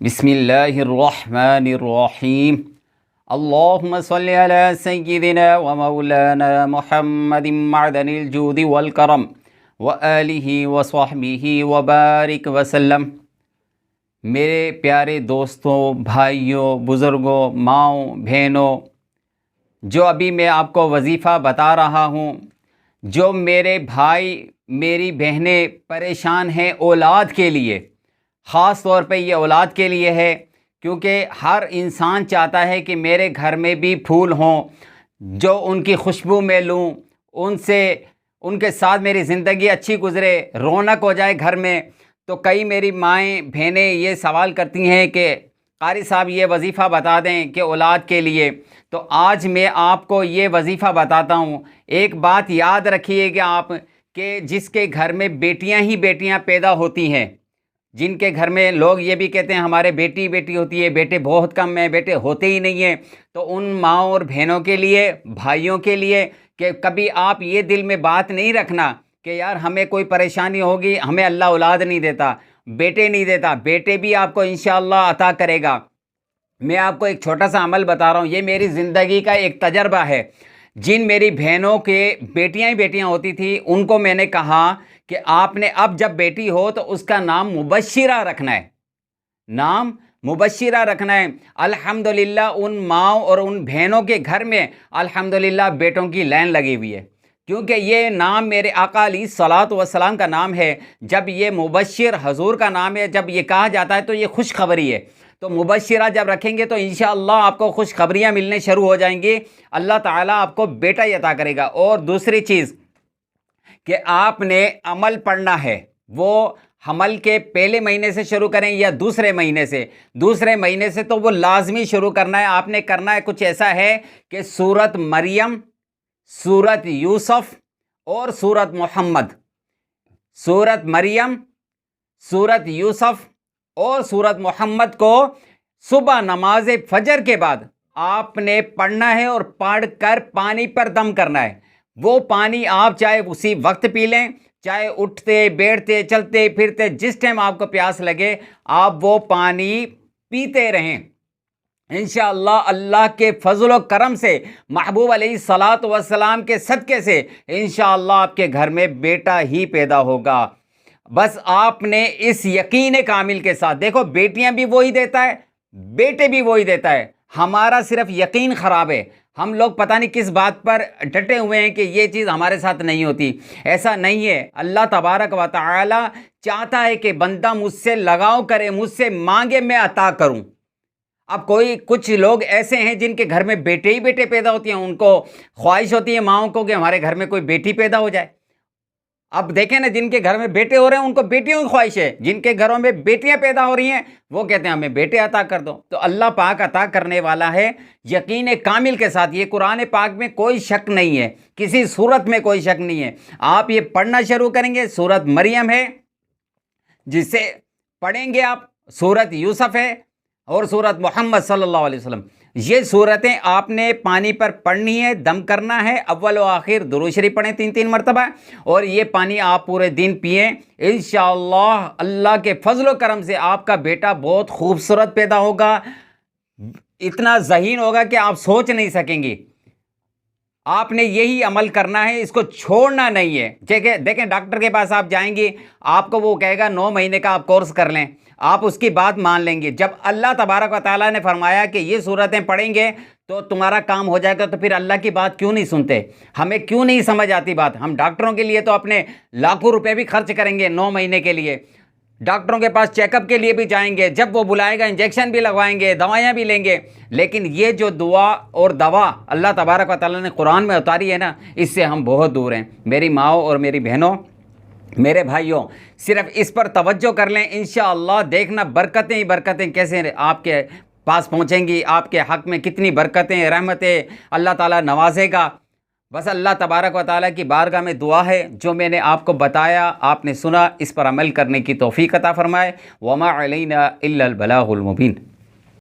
बिस्मिल्लाहिर्रहमानिर्रहीम। अल्लाहुम्मा सल्लि अला सय्यिदिना व मौलाना मुहम्मदिन मअदनिल जूदि वल करम व आलिहि व सहबिहि व बारिक वसल्लम। मेरे प्यारे दोस्तों, भाइयों, बुज़ुर्गों, माँओं, बहनों, जो अभी मैं आपको वजीफ़ा बता रहा हूँ, जो मेरे भाई मेरी बहनें परेशान हैं औलाद के लिए, ख़ास तौर पे ये औलाद के लिए है, क्योंकि हर इंसान चाहता है कि मेरे घर में भी फूल हों, जो उनकी खुशबू में लूँ, उनसे उनके साथ मेरी ज़िंदगी अच्छी गुज़रे, रौनक हो जाए घर में। तो कई मेरी माएँ बहनें ये सवाल करती हैं कि क़ारी साहब ये वजीफ़ा बता दें कि औलाद के लिए। तो आज मैं आपको ये वजीफ़ा बताता हूँ। एक बात याद रखिएगा आप, कि जिसके घर में बेटियां ही बेटियां पैदा होती हैं, जिनके घर में लोग ये भी कहते हैं हमारे बेटी बेटी होती है, बेटे बहुत कम हैं, बेटे होते ही नहीं हैं, तो उन माँओं और बहनों के लिए, भाइयों के लिए, कि कभी आप ये दिल में बात नहीं रखना कि यार हमें कोई परेशानी होगी, हमें अल्लाह औलाद नहीं देता, बेटे नहीं देता। बेटे भी आपको इंशाअल्लाह अता करेगा। मैं आपको एक छोटा सा अमल बता रहा हूँ, ये मेरी ज़िंदगी का एक तजर्बा है। जिन मेरी बहनों के बेटियां ही बेटियां होती थी, उनको मैंने कहा कि आपने अब जब बेटी हो तो उसका नाम मुबश्शिरा रखना है, नाम मुबश्शिरा रखना है। अल्हम्दुलिल्लाह उन माँओं और उन बहनों के घर में अल्हम्दुलिल्लाह बेटों की लाइन लगी हुई है, क्योंकि ये नाम मेरे आका अलैहिस्सलातु वस्सलाम का नाम है। जब ये मुबश्शिर हजूर का नाम है, जब ये कहा जाता है तो ये खुशखबरी है। तो मुबश्शिरा जब रखेंगे तो इंशाअल्लाह आपको खुशखबरियाँ मिलने शुरू हो जाएंगी, अल्लाह ताला आपको बेटा ही अता करेगा। और दूसरी चीज़ कि आपने अमल पढ़ना है, वो हमल के पहले महीने से शुरू करें या दूसरे महीने से, दूसरे महीने से तो वो लाजमी शुरू करना है। आपने करना है कुछ ऐसा है कि सूरत मरियम, सूरत यूसुफ और सूरत मोहम्मद, सूरत मरियम, सूरत यूसुफ और सूरत मोहम्मद को सुबह नमाज फजर के बाद आपने पढ़ना है और पढ़कर पानी पर दम करना है। वो पानी आप चाहे उसी वक्त पी लें, चाहे उठते बैठते चलते फिरते जिस टाइम आपको प्यास लगे, आप वो पानी पीते रहें। इंशाअल्लाह अल्लाह के फजल और करम से, महबूब अलैहिस्सलातु वस्सलाम के सदक़े से इंशाअल्लाह आपके घर में बेटा ही पैदा होगा। बस आपने इस यकीन कामिल के साथ, देखो बेटियां भी वही देता है, बेटे भी वही देता है, हमारा सिर्फ यकीन ख़राब है। हम लोग पता नहीं किस बात पर डटे हुए हैं कि ये चीज़ हमारे साथ नहीं होती। ऐसा नहीं है। अल्लाह तबारक व तआला चाहता है कि बंदा मुझसे लगाव करे, मुझसे मांगे, मैं अता करूं। अब कुछ लोग ऐसे हैं जिनके घर में बेटे ही बेटे पैदा होती हैं, उनको ख्वाहिश होती है माओं को कि हमारे घर में कोई बेटी पैदा हो जाए। अब देखें ना, जिनके घर में बेटे हो रहे हैं उनको बेटियों की ख्वाहिश है, जिनके घरों में बेटियां पैदा हो रही हैं वो कहते हैं हमें बेटे अता कर दो। तो अल्लाह पाक अता करने वाला है यकीन कामिल के साथ। ये कुरान पाक में कोई शक नहीं है, किसी सूरत में कोई शक नहीं है। आप ये पढ़ना शुरू करेंगे, सूरत मरियम है जिसे पढ़ेंगे आप, सूरत यूसुफ है और सूरत मोहम्मद सल्लल्लाहु अलैहि वसल्लम। ये सूरतें आपने पानी पर पढ़नी है, दम करना है, अव्वल व आखिर दुरूद शरीफ पढ़ें 3-3 मरतबा, और ये पानी आप पूरे दिन पिएँ। इंशाअल्लाह अल्लाह के फजल व करम से आपका बेटा बहुत खूबसूरत पैदा होगा, इतना ज़हीन होगा कि आप सोच नहीं सकेंगे। आपने यही अमल करना है, इसको छोड़ना नहीं है। देखें डॉक्टर के पास आप जाएंगे, आपको वो कहेगा 9 महीने का आप कोर्स कर लें, आप उसकी बात मान लेंगे। जब अल्लाह तबारक व तआला ने फरमाया कि ये सूरतें पढ़ेंगे तो तुम्हारा काम हो जाएगा, तो फिर अल्लाह की बात क्यों नहीं सुनते? हमें क्यों नहीं समझ आती बात? हम डॉक्टरों के लिए तो अपने लाखों रुपए भी खर्च करेंगे 9 महीने के लिए, डॉक्टरों के पास चेकअप के लिए भी जाएंगे, जब वो बुलाएगा इंजेक्शन भी लगवाएंगे, दवाइयाँ भी लेंगे। लेकिन ये जो दुआ और दवा अल्लाह तबारक व तआला ने कुरान में उतारी है ना, इससे हम बहुत दूर हैं। मेरी माओ और मेरी बहनों, मेरे भाइयों, सिर्फ इस पर तवज्जो कर लें, इंशाअल्लाह देखना बरकतें ही बरकतें कैसे आपके पास पहुँचेंगी, आपके हक़ में कितनी बरकतें रहमतें अल्लाह ताला नवाजेगा। बस अल्लाह तबारक व तआला की बारगाह में दुआ है, जो मैंने आपको बताया, आपने सुना, इस पर अमल करने की तौफ़ीक़ अता फ़रमाए। वमा अलैना इल्लल बलागुल मुबीन।